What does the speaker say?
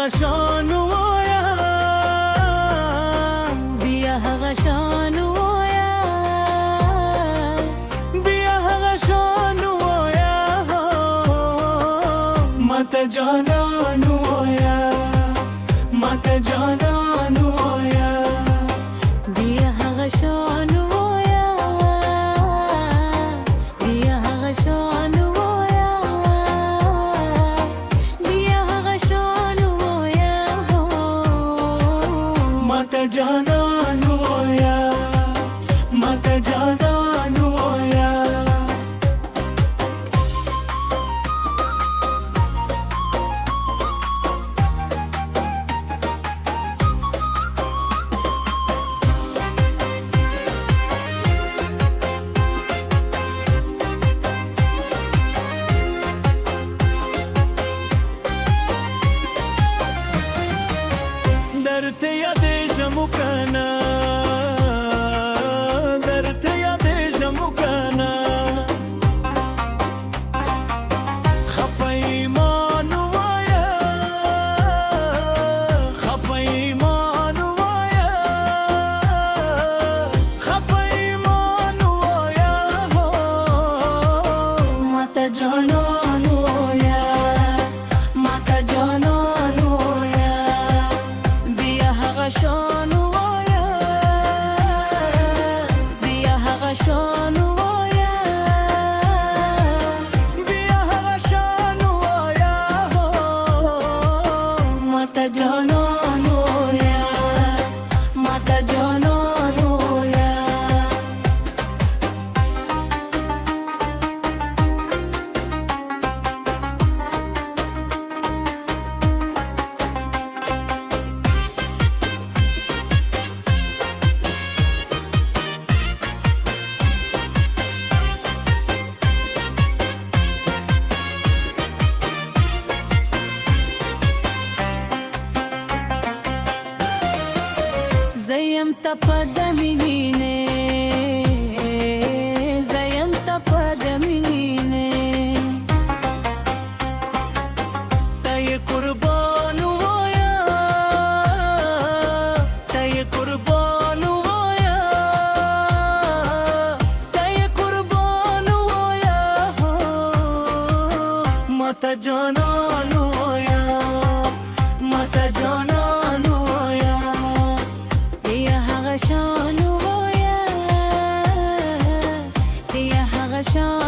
هغه شان وایا بیا هغه شان وایا بیا هغه شان وایا ماته جانان وایا ماته جانان وایا بیا هغه شان وایا بیا هغه شان وایا بیا هغه شان وایا ماته جانان وایا ماته جانان وایا درته یادېږم کنه درته یادېږم کنه خفه ایمان وایه خفه ایمان وایه خفه ایمان وایه ماته جانان وایه ماته جانان وایه بیا هغه شان وایا بیا هغه شان وایا بیا هغه شان وایا ماته جانان وایا ماته جانان وایا زیم ته په د مینې زیم ته په د مینې ته یې قربان وایا ته یې قربان وایا ته یې قربان وایا ماته جانان وایا ماته جانان وایا بیا هغه شان وایا بیا هغه شان